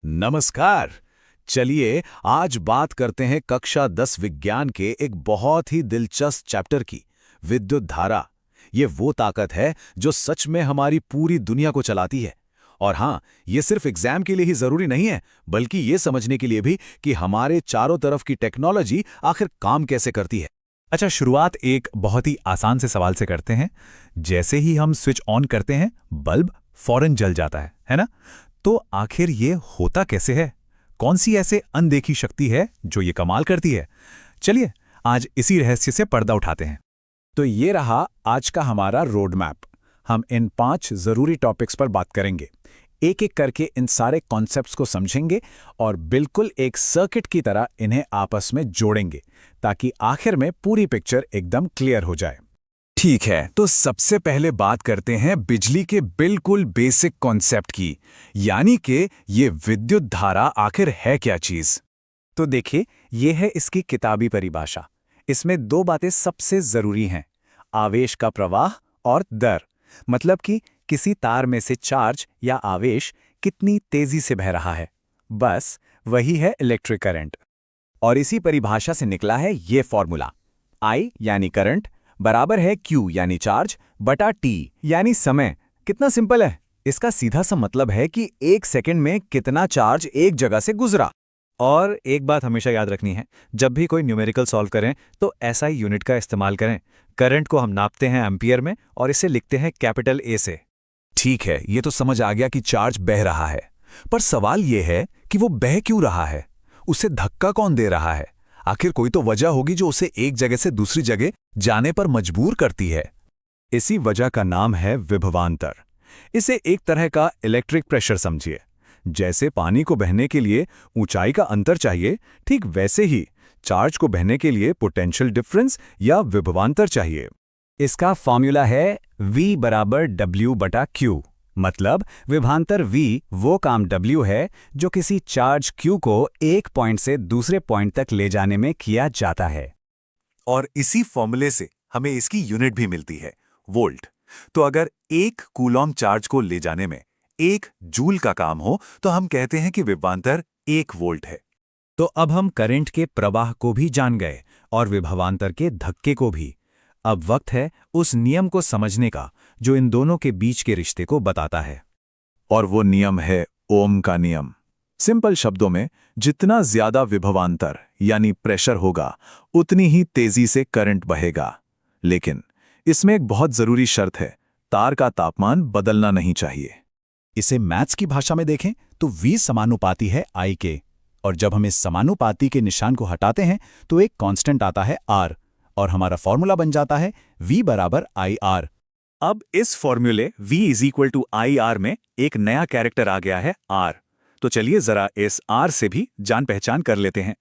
नमस्कार। चलिए आज बात करते हैं कक्षा 10 विज्ञान के एक बहुत ही दिलचस्प चैप्टर की, विद्युत धारा। ये वो ताकत है जो सच में हमारी पूरी दुनिया को चलाती है। और हाँ, ये सिर्फ एग्जाम के लिए ही जरूरी नहीं है, बल्कि ये समझने के लिए भी कि हमारे चारों तरफ की टेक्नोलॉजी आखिर काम कैसे करती है। अच्छा, शुरुआत एक बहुत ही आसान से सवाल से करते हैं। जैसे ही हम स्विच ऑन करते हैं, बल्ब फौरन जल जाता है ना? तो आखिर ये होता कैसे है? कौन सी ऐसे अनदेखी शक्ति है जो ये कमाल करती है? चलिए आज इसी रहस्य से पर्दा उठाते हैं। तो ये रहा आज का हमारा रोड मैप। हम इन 5 जरूरी टॉपिक्स पर बात करेंगे, एक एक करके इन सारे कॉन्सेप्ट्स को समझेंगे और बिल्कुल एक सर्किट की तरह इन्हें आपस में जोड़ेंगे, ताकि आखिर में पूरी पिक्चर एकदम क्लियर हो जाए। ठीक है, तो सबसे पहले बात करते हैं बिजली के बिल्कुल बेसिक कॉन्सेप्ट की, यानी कि ये विद्युत धारा आखिर है क्या चीज। तो देखिए, ये है इसकी किताबी परिभाषा। इसमें 2 बातें सबसे जरूरी हैं, आवेश का प्रवाह और दर। मतलब कि किसी तार में से चार्ज या आवेश कितनी तेजी से बह रहा है, बस वही है इलेक्ट्रिक करंट। और इसी परिभाषा से निकला है ये फॉर्मूला, I यानी करंट बराबर है Q यानी चार्ज बटा T यानी समय। कितना सिंपल है। इसका सीधा सा मतलब है कि 1 सेकंड में कितना चार्ज एक जगह से गुजरा। और एक बात हमेशा याद रखनी है, जब भी कोई न्यूमेरिकल सॉल्व करें तो SI यूनिट का इस्तेमाल करें। करंट को हम नापते हैं एम्पियर में और इसे लिखते हैं कैपिटल A से। ठीक है, ये तो समझ आ गया कि चार्ज बह रहा है, पर सवाल ये है कि वो बह क्यों रहा है? उसे धक्का कौन दे रहा है? आखिर कोई तो वजह होगी जो उसे एक जगह से दूसरी जगह जाने पर मजबूर करती है। इसी वजह का नाम है विभवांतर। इसे एक तरह का इलेक्ट्रिक प्रेशर समझिए। जैसे पानी को बहने के लिए ऊंचाई का अंतर चाहिए, ठीक वैसे ही चार्ज को बहने के लिए पोटेंशियल डिफरेंस या विभवांतर चाहिए। इसका फॉर्मूला है V बराबर W बटा Q। मतलब विभवांतर V वो काम W है जो किसी चार्ज Q को एक पॉइंट से दूसरे पॉइंट तक ले जाने में किया जाता है। और इसी फॉर्मूले से हमें इसकी यूनिट भी मिलती है, वोल्ट। तो अगर 1 कूलॉम चार्ज को ले जाने में 1 जूल का काम हो तो हम कहते हैं कि विभवांतर 1 वोल्ट है। तो अब हम करंट के प्रवाह को भी जान गए और विभवांतर के धक्के को भी। अब वक्त है उस नियम को समझने का जो इन दोनों के बीच के रिश्ते को बताता है। और वो नियम है ओम का नियम। सिंपल शब्दों में, जितना ज्यादा विभवांतर यानी प्रेशर होगा, उतनी ही तेजी से करंट बहेगा। लेकिन इसमें एक बहुत जरूरी शर्त है, तार का तापमान बदलना नहीं चाहिए। इसे मैथ्स की भाषा में देखें तो V समानुपाती है I के, और जब हम इस समानुपाती के निशान को हटाते हैं तो एक कांस्टेंट आता है R, और हमारा फॉर्मूला बन जाता है V बराबर IR। अब इस फॉर्मूले V = IR में एक नया कैरेक्टर आ गया है R। तो चलिए जरा इस R से भी जान पहचान कर लेते हैं।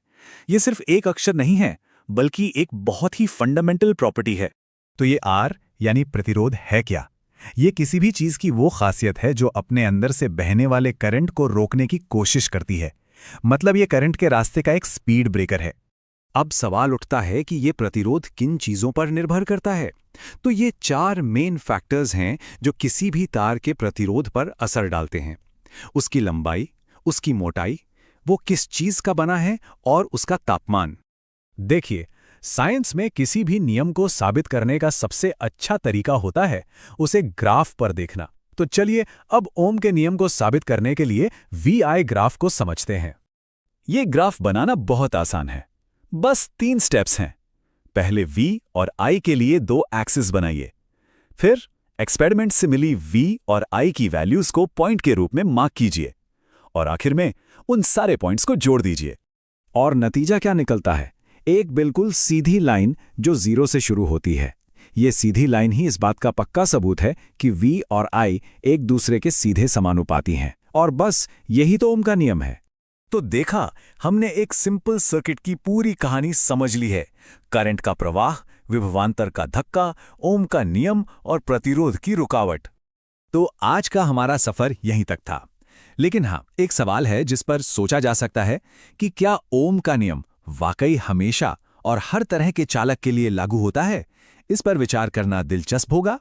ये सिर्फ एक अक्षर नहीं है, बल्कि एक बहुत ही फंडामेंटल प्रॉपर्टी है। तो ये R यानी प्रतिरोध है क्या? ये किसी भी चीज की वो खासियत है जो अपने अंदर से बहने वाले करंट को रोकने की कोशिश करती है। मतलब ये करंट के रास्ते का एक स्पीड ब्रेकर है। अब सवाल उठता है कि ये प्रतिरोध किन चीजों पर निर्भर करता है? तो ये 4 मेन फैक्टर्स हैं जो किसी भी तार के प्रतिरोध पर असर डालते हैं। उसकी लंबाई, उसकी मोटाई, वो किस चीज का बना है, और उसका तापमान। देखिए, साइंस में किसी भी नियम को साबित करने का सबसे अच्छा तरीका होता है उसे ग्राफ पर देखना। तो चलिए अब ओम के नियम को साबित करने के लिए VI ग्राफ को समझते हैं। ये ग्राफ बनाना बहुत आसान है, बस 3 स्टेप्स हैं। पहले V और I के लिए 2 एक्सिस बनाइए। फिर एक्सपेरिमेंट से मिली V और I की वैल्यूज को पॉइंट के रूप में मार्क कीजिए, और आखिर में उन सारे पॉइंट्स को जोड़ दीजिए। और नतीजा क्या निकलता है? एक बिल्कुल सीधी लाइन जो 0 से शुरू होती है। ये सीधी लाइन ही इस बात का पक्का सबूत है कि V और I एक दूसरे के सीधे समानुपाती हैं। और बस यही तो ओम का नियम है। तो देखा, हमने एक सिंपल सर्किट की पूरी कहानी समझ ली है। करंट का प्रवाह, विभवांतर का धक्का, ओम का नियम और प्रतिरोध की रुकावट। तो आज का हमारा सफर यहीं तक था। लेकिन हाँ, एक सवाल है जिस पर सोचा जा सकता है कि क्या ओम का नियम वाकई हमेशा और हर तरह के चालक के लिए लागू होता है? इस पर विचार करना दिलचस्प होगा।